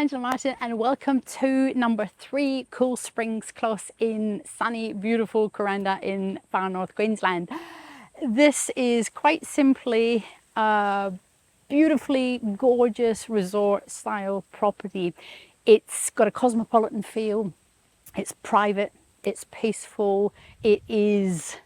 Angela Martin and welcome to number 3 Cool Springs Close in sunny, beautiful Kuranda in far north Queensland. This is quite simply a beautifully gorgeous resort style property. It's got a cosmopolitan feel, it's private, it's peaceful, it is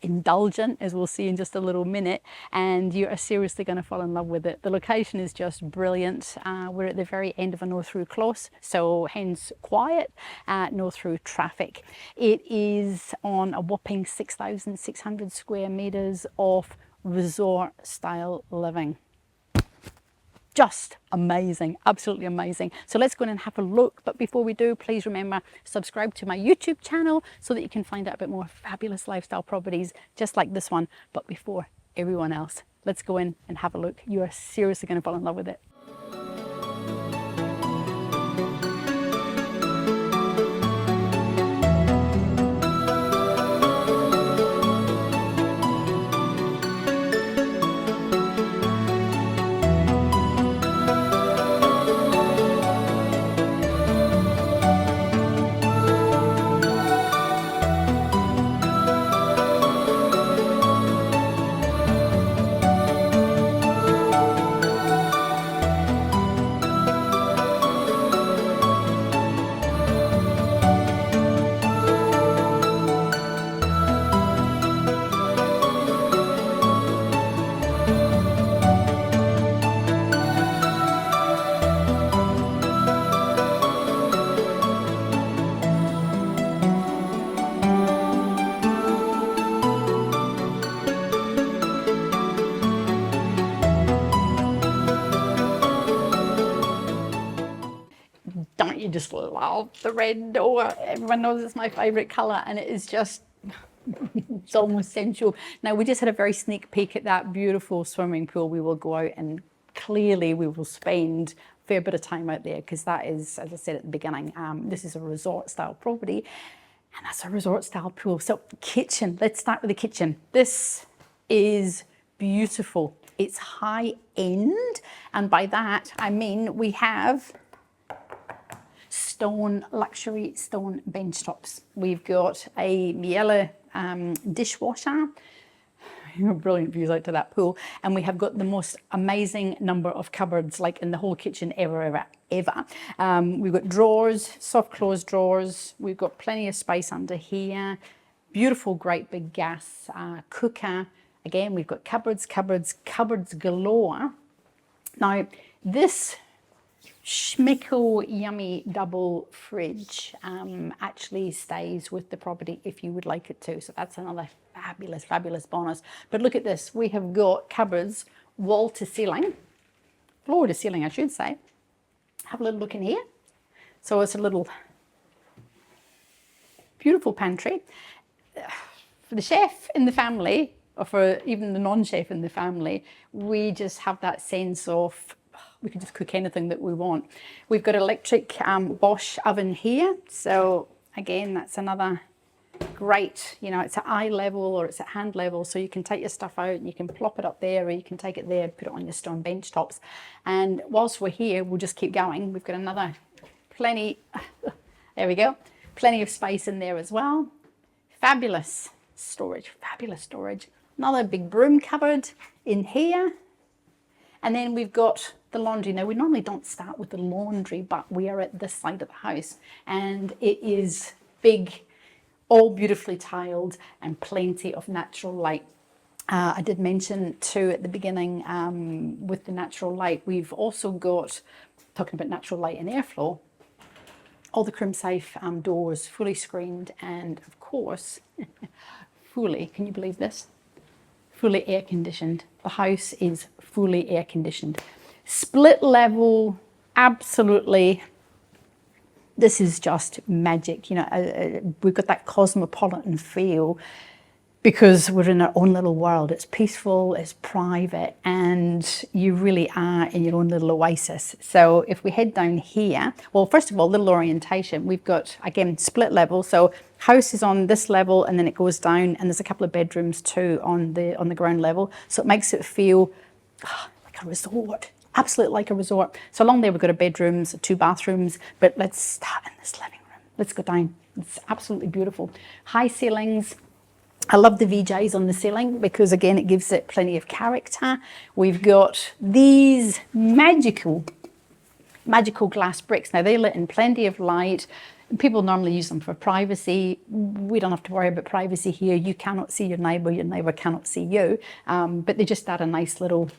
indulgent, as we'll see in just a little minute, and you are seriously going to fall in love with it. The location is just brilliant. We're at the very end of a no through close, so hence quiet, no through traffic. It is on a whopping 6,600 square meters of resort style living. Just amazing, absolutely amazing. So let's go in and have a look. But before we do, please remember, subscribe to my YouTube channel so that you can find out a bit more fabulous lifestyle properties just like this one, but before everyone else. Let's go in and have a look. You are seriously going to fall in love with it. Don't you just love the red door? Everyone knows it's my favorite color, and it is just it's almost sensual. Now, we just had a very sneak peek at that beautiful swimming pool. We will go out and clearly we will spend a fair bit of time out there, because that is, as I said at the beginning, this is a resort style property and that's a resort style pool. So kitchen, let's start with the kitchen. This is beautiful. It's high end, and by that I mean we have luxury stone bench tops. We've got a Miele dishwasher, brilliant views out to that pool, and we have got the most amazing number of cupboards, like in the whole kitchen ever. We've got drawers, soft close drawers, we've got plenty of space under here, beautiful great big gas cooker. Again, we've got cupboards galore. Now this Schmickel yummy double fridge actually stays with the property if you would like it to, so that's another fabulous bonus. But look at this, we have got cupboards wall to ceiling, floor to ceiling I should say. Have a little look in here. So it's a little beautiful pantry for the chef in the family, or for even the non-chef in the family. We just have that sense of we can just cook anything that we want. We've got electric Bosch oven here. So again, that's another great, you know, it's at eye level or it's at hand level. So you can take your stuff out and you can plop it up there, or you can take it there, put it on your stone bench tops. And whilst we're here, we'll just keep going. We've got another there we go. Plenty of space in there as well. Fabulous storage. Another big broom cupboard in here. And then we've got the laundry. Now, we normally don't start with the laundry, but we are at this side of the house and it is big, all beautifully tiled and plenty of natural light. I did mention too at the beginning with the natural light, we've also got, talking about natural light and airflow, all the Crimsafe doors fully screened, and of course, fully, can you believe this? Fully air conditioned. The house is fully air conditioned. Split level, absolutely. This is just magic. You know, we've got that cosmopolitan feel because we're in our own little world. It's peaceful, it's private, and you really are in your own little oasis. So if we head down here, well, first of all, little orientation. We've got, again, split level. So house is on this level and then it goes down, and there's a couple of bedrooms too on the ground level. So it makes it feel like a resort. absolutely like a resort. So along there we've got a bedrooms, 2 bathrooms, but let's start in this living room. Let's go down. It's absolutely beautiful. High ceilings. I love the VJs on the ceiling because again it gives it plenty of character. We've got these magical glass bricks. Now they let in plenty of light. People normally use them for privacy. We don't have to worry about privacy here. You cannot see your neighbour cannot see you. But they just add a nice little,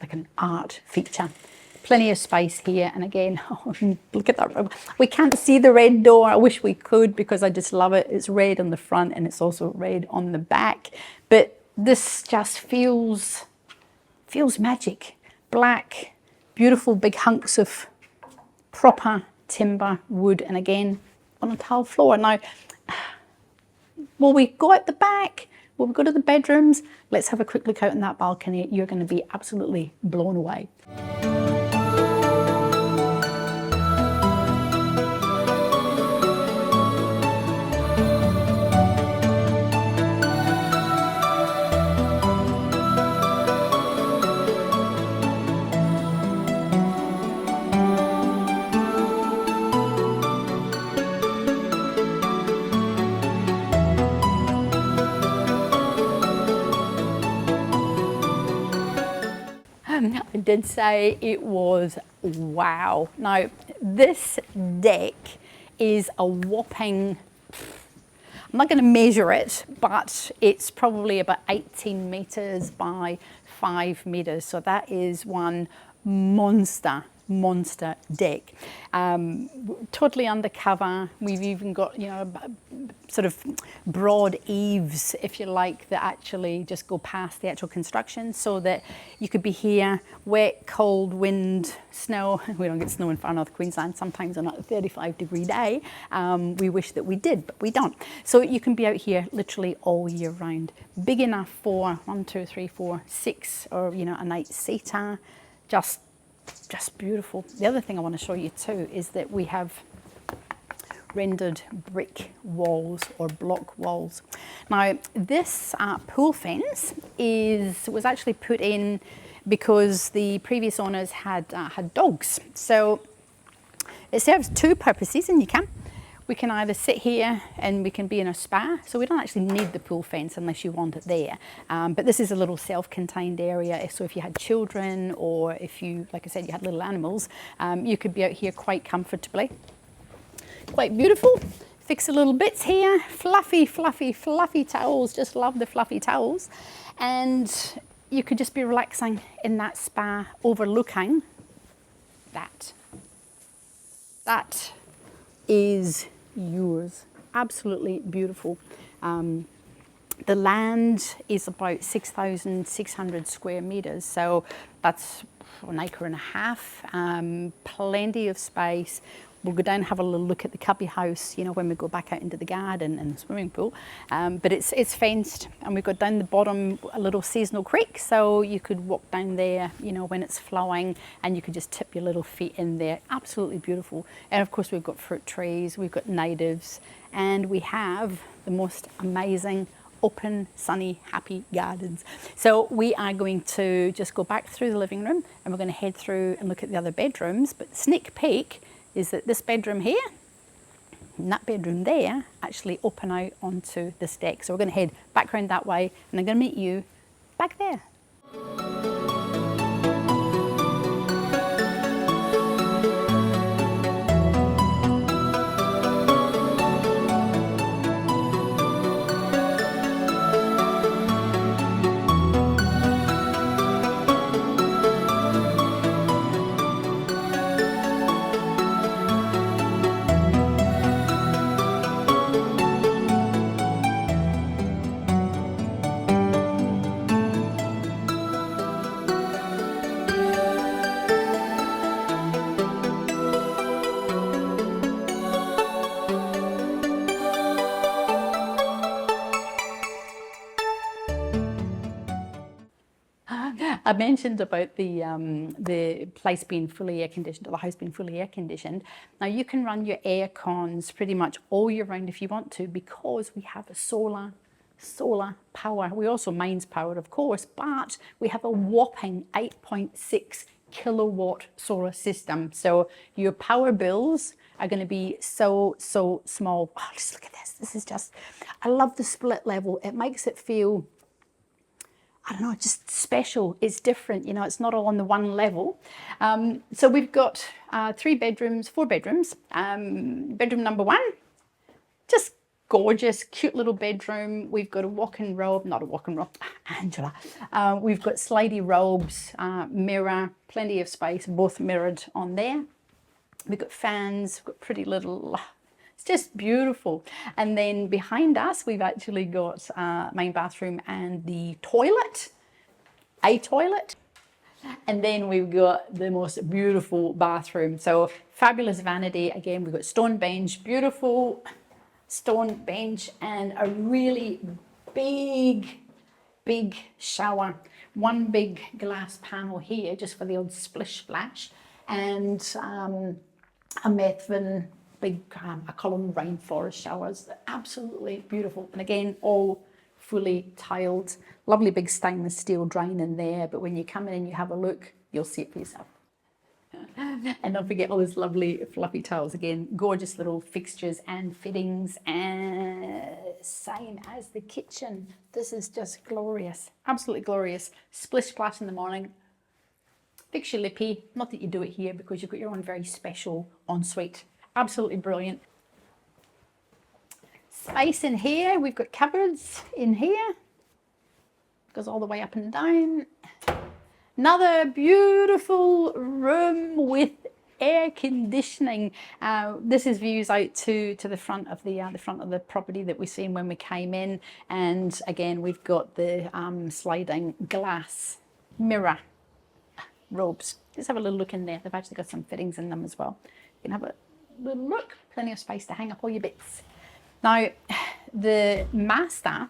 like an art feature. Plenty of space here. And again, oh, look at that. We can't see the red door. I wish we could because I just love it. It's red on the front and it's also red on the back. But this just feels magic. Black, beautiful big hunks of proper timber, wood, and again, on a tile floor. Now, will we go out the back? Will we go to the bedrooms? Let's have a quick look out on that balcony. You're going to be absolutely blown away. I did say it was wow. Now, this deck is a whopping, I'm not going to measure it, but it's probably about 18 meters by 5 meters. So that is one monster deck. Totally undercover. We've even got, you know, sort of broad eaves, if you like, that actually just go past the actual construction so that you could be here, wet, cold, wind, snow. We don't get snow in far north Queensland, sometimes on a 35-degree day. We wish that we did, but we don't. So you can be out here literally all year round. Big enough for 1, 2, 3, 4, 6, or, you know, a night seater. Just beautiful. The other thing I want to show you too is that we have rendered brick walls or block walls. Now this pool fence was actually put in because the previous owners had dogs. So it serves 2 purposes, and we can either sit here and we can be in a spa, so we don't actually need the pool fence unless you want it there. But this is a little self-contained area, so if you had children or if you, like I said, you had little animals, you could be out here quite comfortably. Quite beautiful. Fix a little bits here. Fluffy towels. Just love the fluffy towels. And you could just be relaxing in that spa overlooking that. That is yours. Absolutely beautiful. The land is about 6,600 square meters, so that's 1.5 acres. Plenty of space. We'll go down and have a little look at the cubby house, you know, when we go back out into the garden and the swimming pool. But it's fenced, and we've got down the bottom a little seasonal creek, so you could walk down there, you know, when it's flowing, and you could just tip your little feet in there. Absolutely beautiful. And of course we've got fruit trees, we've got natives, and we have the most amazing open, sunny, happy gardens. So we are going to just go back through the living room, and we're going to head through and look at the other bedrooms. But the sneak peek is that this bedroom here and that bedroom there actually open out onto this deck. So we're going to head back around that way, and I'm going to meet you back there. I mentioned about the place being fully air conditioned, or the house being fully air conditioned. Now you can run your air cons pretty much all year round if you want to, because we have a solar power. We also mains power, of course, but we have a whopping 8.6 kilowatt solar system. So your power bills are going to be so small. Oh, just look at this. This is just, I love the split level. It makes it feel, I don't know, just special. It's different, you know, it's not all on the one level. So we've got 4 bedrooms. Bedroom number 1, just gorgeous, cute little bedroom. We've got a walk-in robe, not a walk-in robe, Angela. We've got slidey robes, mirror, plenty of space, both mirrored on there. We've got fans, we've got pretty little, it's just beautiful. And then behind us, we've actually got main bathroom and the toilet, a toilet. And then we've got the most beautiful bathroom. So fabulous vanity. Again, we've got stone bench, beautiful stone bench, and a really big shower. One big glass panel here just for the old splish splash, and a Methven big, I call them rainforest showers. They're absolutely beautiful. And again, all fully tiled. Lovely big stainless steel drain in there, but when you come in and you have a look, you'll see it for yourself. And don't forget all those lovely fluffy tiles. Again, gorgeous little fixtures and fittings, and same as the kitchen. This is just glorious, absolutely glorious. Splish splash in the morning. Fix your lippy. Not that you do it here because you've got your own very special ensuite. Absolutely brilliant. Space in here. We've got cupboards in here. Goes all the way up and down. Another beautiful room with air conditioning. This is views out to the front of the property that we seen when we came in. And again, we've got the sliding glass mirror robes. Let's have a little look in there. They've actually got some fittings in them as well. You can have a little look. Plenty of space to hang up all your bits. Now, the master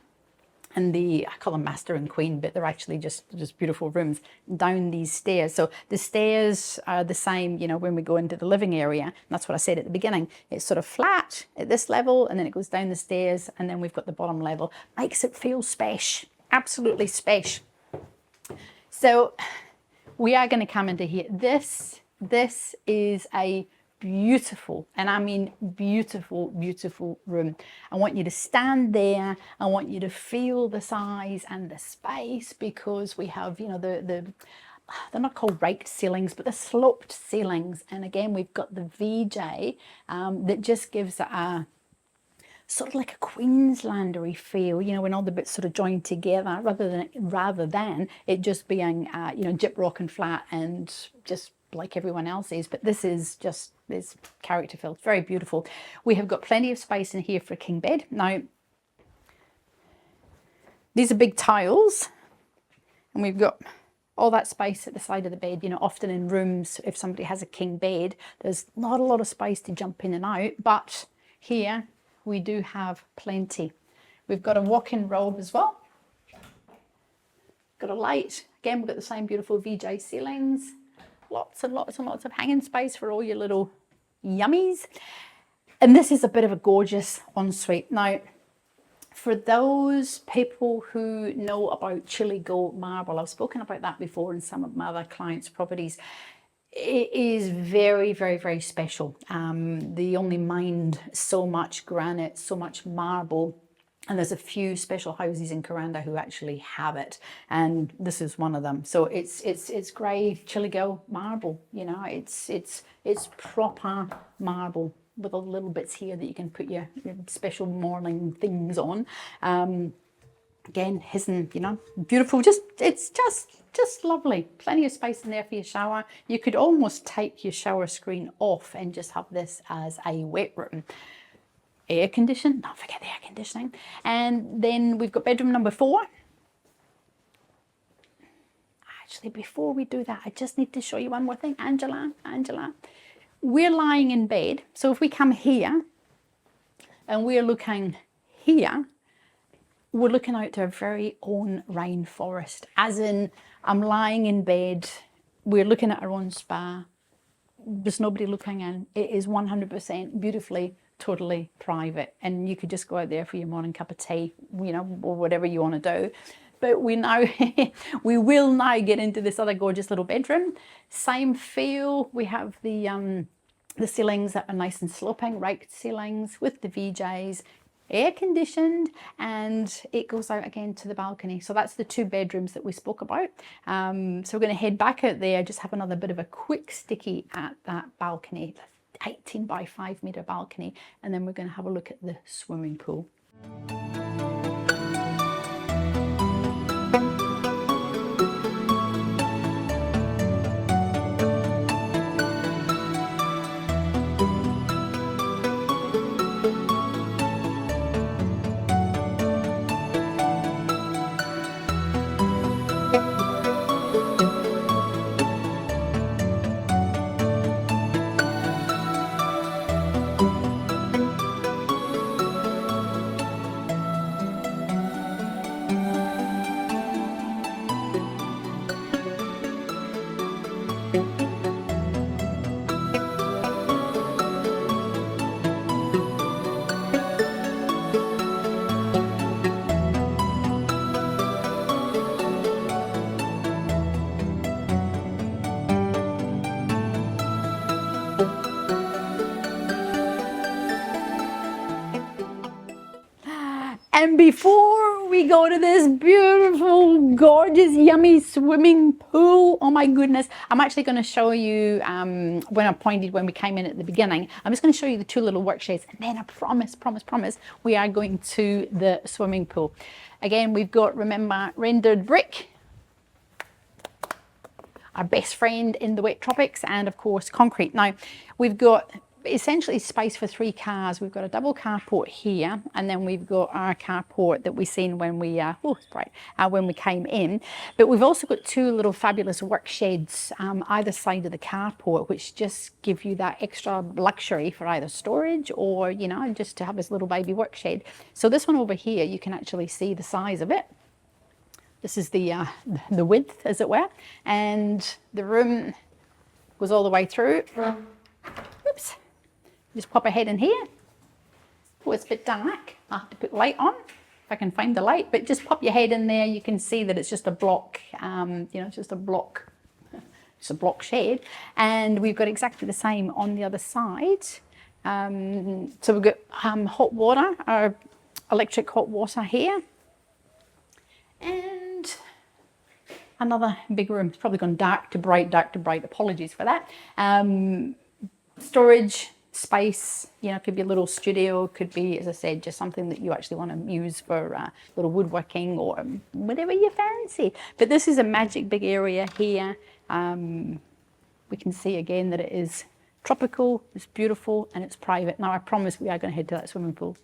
and I call them master and queen, but they're actually just beautiful rooms down these stairs. So the stairs are the same, you know, when we go into the living area. And that's what I said at the beginning. It's sort of flat at this level, and then it goes down the stairs, and then we've got the bottom level. Makes it feel special, absolutely special. So we are going to come into here. This is a beautiful, and I mean beautiful room. I want you to stand there. I want you to feel the size and the space, because we have, you know, they're not called raked ceilings, but the sloped ceilings. And again, we've got the VJ that just gives a sort of like a Queenslandery feel, you know, when all the bits sort of join together, rather than it just being, you know, gyprock and flat and just like everyone else is. But this is just, this character filled, very beautiful. We have got plenty of space in here for a king bed. Now, these are big tiles, and we've got all that space at the side of the bed. You know, often in rooms, if somebody has a king bed, there's not a lot of space to jump in and out, but here we do have plenty. We've got a walk-in robe as well. Got a light. Again, we've got the same beautiful VJ ceilings. Lots and lots and lots of hanging space for all your little yummies. And this is a bit of a gorgeous ensuite. Now, for those people who know about Chilego marble, I've spoken about that before in some of my other clients' properties. It is very special. They only mined so much granite, so much marble. And there's a few special houses in Kuranda who actually have it, and this is one of them. So it's grey Chilego marble, you know, it's proper marble with all the little bits here that you can put your special morning things on. Again, hidden, you know, beautiful. It's just lovely. Plenty of space in there for your shower. You could almost take your shower screen off and just have this as a wet room. Air conditioning, don't forget the air conditioning. And then we've got bedroom number 4. Actually, before we do that, I just need to show you one more thing. Angela, we're lying in bed. So if we come here and we're looking here, we're looking out to our very own rainforest. As in, I'm lying in bed, we're looking at our own spa. There's nobody looking in. It is 100% beautifully, totally private, and you could just go out there for your morning cup of tea, you know, or whatever you want to do. but we know we will now get into this other gorgeous little bedroom. Same feel. We have the ceilings that are nice and sloping, raked ceilings with the VJs, air conditioned, and it goes out again to the balcony. So that's the 2 bedrooms that we spoke about. So we're going to head back out there, just have another bit of a quick sticky at that balcony, 18 by 5 meter balcony, and then we're going to have a look at the swimming pool. And before we go to this beautiful, gorgeous, yummy swimming pool, oh my goodness, I'm actually going to show you when we came in at the beginning, I'm just going to show you the 2 little work sheds, and then I promise, we are going to the swimming pool. Again, we've got, remember, rendered brick, our best friend in the wet tropics, and of course concrete. Now we've got essentially space for 3 cars. We've got a double carport here, and then we've got our carport that we seen when we when we came in. But we've also got 2 little fabulous work sheds either side of the carport, which just give you that extra luxury for either storage or, you know, just to have this little baby work shed. So this one over here, you can actually see the size of it. This is the width, as it were, and the room goes all the way through. Oops. Just pop a head in here. Oh, it's a bit dark. I'll have to put light on if I can find the light, but just pop your head in there. You can see that it's just a block, it's just a block shed. And we've got exactly the same on the other side. So we've got hot water, our electric hot water here. And another big room. It's probably gone dark to bright. Apologies for that. Storage space, it could be a little studio, could be, as I said, just something that you actually want to use for little woodworking or whatever you fancy. But this is a magic big area here. We can see again that it is tropical, it's beautiful, and it's private. Now I promise we are going to head to that swimming pool.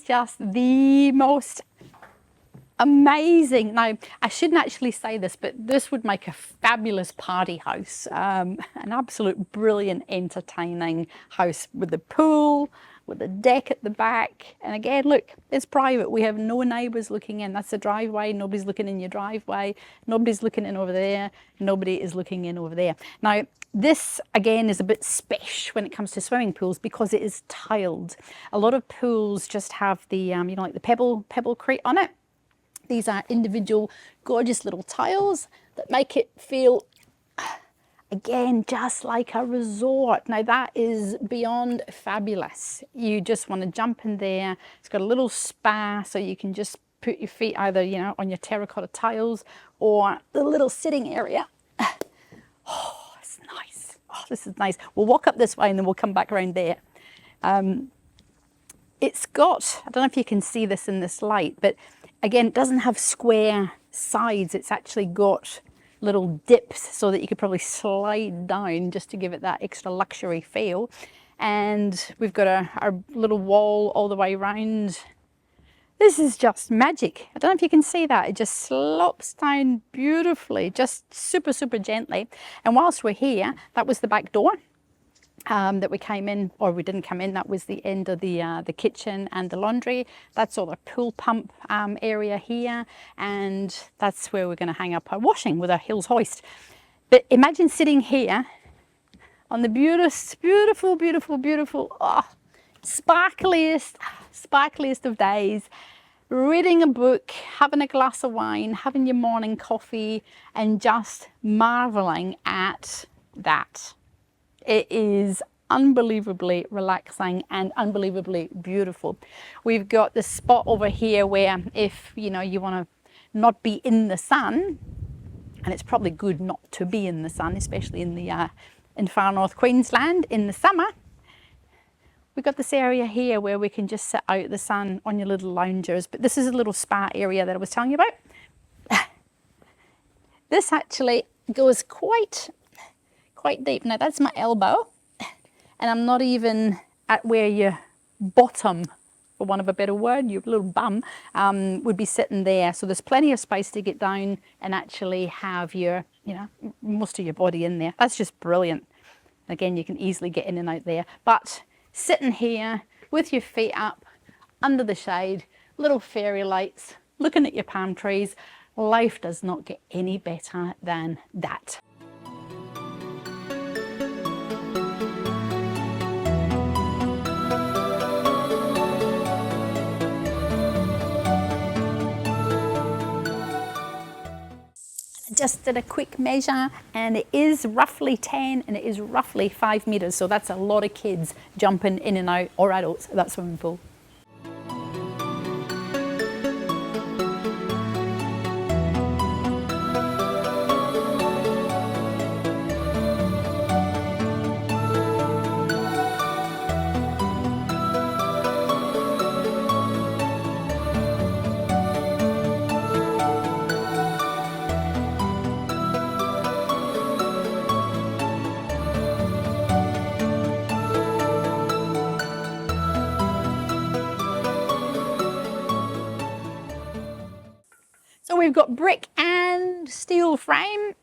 Just the most amazing. Now, I shouldn't actually say this, but this would make a fabulous party house, an absolute brilliant, entertaining house with the pool, with the deck at the back. And again, look, it's private. We have no neighbours looking in. That's the driveway. Nobody's looking in your driveway. Nobody's looking in over there. Nobody is looking in over there. Now, this, again, is a bit special when it comes to swimming pools because it is tiled. A lot of pools just have the, like the pebblecrete on it. These are individual, gorgeous little tiles that make it feel, again, just like a resort. Now, that is beyond fabulous. You just want to jump in there. It's got a little spa, so you can just put your feet either, on your terracotta tiles or the little sitting area. Oh, nice. Oh, this is nice. We'll walk up this way and then we'll come back around there. It's got, I don't know if you can see this in this light, but again, it doesn't have square sides. It's actually got little dips so that you could probably slide down just to give it that extra luxury feel. And we've got our little wall all the way around This is just magic. I don't know if you can see that. It just slops down beautifully, just super, super gently. And whilst we're here, that was the back door that we came in, or we didn't come in. That was the end of the kitchen and the laundry. That's all the pool pump area here. And that's where we're going to hang up our washing with our Hills hoist. But imagine sitting here on the beautiful, beautiful, beautiful, oh, sparkliest of days, reading a book, having a glass of wine, having your morning coffee, and just marveling at that. It is unbelievably relaxing and unbelievably beautiful. We've got this spot over here where if you want to not be in the sun, and it's probably good not to be in the sun, especially in far north Queensland in the summer. We've got this area here where we can just sit out the sun on your little loungers. But this is a little spa area that I was telling you about. This actually goes quite deep. Now that's my elbow, and I'm not even at where your bottom, for want of a better word, your little bum would be sitting there. So there's plenty of space to get down and actually have your, most of your body in there. That's just brilliant. Again, you can easily get in and out there. But sitting here with your feet up under the shade, little fairy lights, looking at your palm trees, life does not get any better than that. Just did a quick measure, and it is roughly 10 and it is roughly 5 meters. So that's a lot of kids jumping in and out, or adults, at that swimming pool. So we've got brick and steel frame.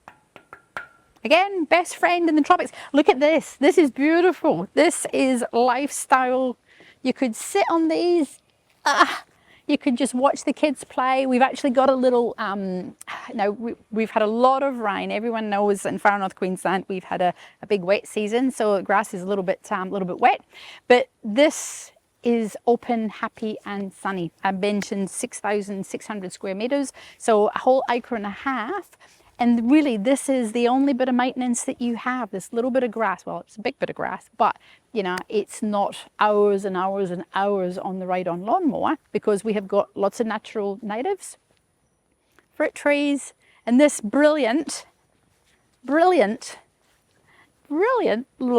Again, best friend in the tropics. Look at this. This is beautiful. This is lifestyle. You could sit on these. You could just watch the kids play. We've actually got a little, we've had a lot of rain. Everyone knows in far north Queensland, we've had a big wet season. So the grass is a little bit wet. But this is open, happy and sunny. I mentioned 6,600 square meters, so a whole acre and a half. And really, this is the only bit of maintenance that you have, this little bit of grass. Well, it's a big bit of grass, but it's not hours and hours and hours on the ride-on lawnmower, because we have got lots of natural natives, fruit trees, and this brilliant little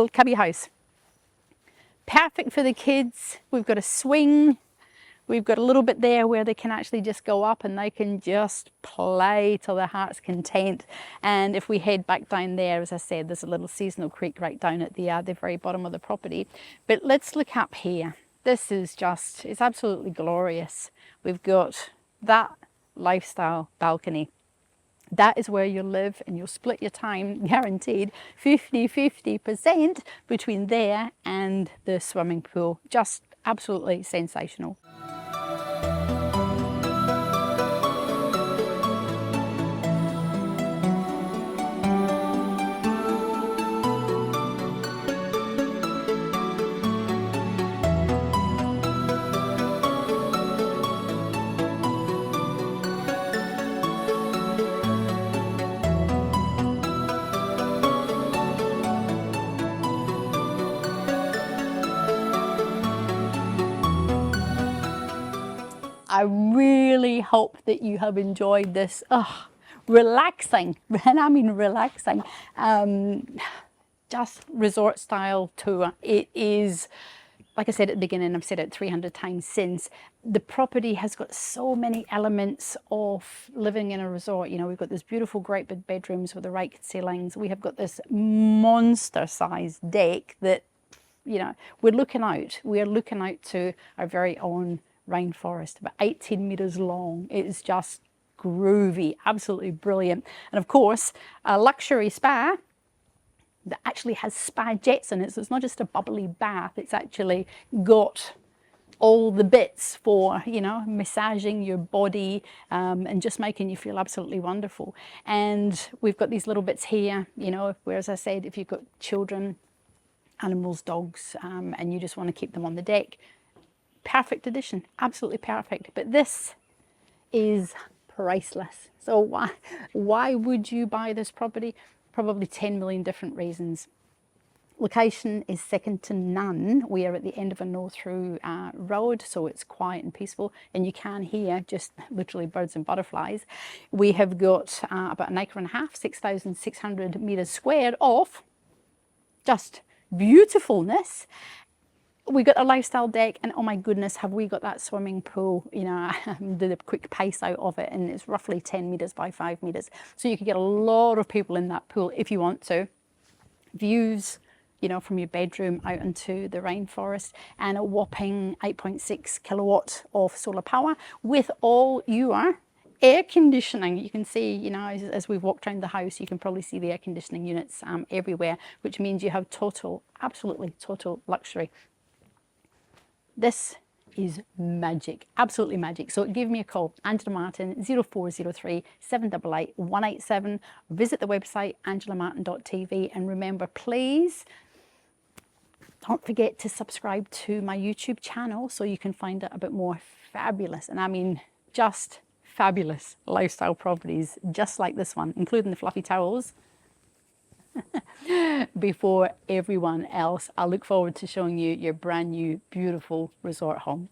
cubby house. Perfect for the kids. We've got a swing. We've got a little bit there where they can actually just go up and they can just play till their heart's content. And if we head back down there, as I said, there's a little seasonal creek right down at the very bottom of the property. But let's look up here. This is just, it's absolutely glorious. We've got that lifestyle balcony. That is where you'll live, and you'll split your time, guaranteed, 50% between there and the swimming pool. Just absolutely sensational. I really hope that you have enjoyed this relaxing, and I mean relaxing, just resort style tour. It is, like I said at the beginning, I've said it 300 times since, the property has got so many elements of living in a resort. We've got this beautiful great big bedrooms with the raked ceilings. We have got this monster sized deck that, we are looking out to our very own rainforest, about 18 meters long. It is just groovy, absolutely brilliant. And of course, a luxury spa that actually has spa jets in it. So it's not just a bubbly bath, it's actually got all the bits for, you know, massaging your body and just making you feel absolutely wonderful. And we've got these little bits here, you know, where, as I said, if you've got children, animals, dogs, and you just want to keep them on the deck, perfect addition, absolutely perfect. But this is priceless. So why would you buy this property? Probably 10 million different reasons. Location is second to none. We are at the end of a no-through road, so it's quiet and peaceful, and you can hear just literally birds and butterflies. We have got about an acre and a half, 6,600 meters squared of just beautifulness. We got a lifestyle deck, and oh my goodness, have we got that swimming pool. You know, I did a quick pace out of it, and it's roughly 10 meters by 5 meters. So you could get a lot of people in that pool if you want to. Views, you know, from your bedroom out into the rainforest, and a whopping 8.6 kilowatt of solar power with all your air conditioning. You can see, you know, as we've walked around the house, you can probably see the air conditioning units everywhere, which means you have total, absolutely total luxury. This is magic, absolutely magic. So give me a call, Angela Martin, 0403 788 187. Visit the website, angelamartin.tv. And remember, please don't forget to subscribe to my YouTube channel so you can find out a bit more fabulous, and I mean just fabulous lifestyle properties just like this one, including the fluffy towels, before everyone else. I look forward to showing you your brand new beautiful resort home.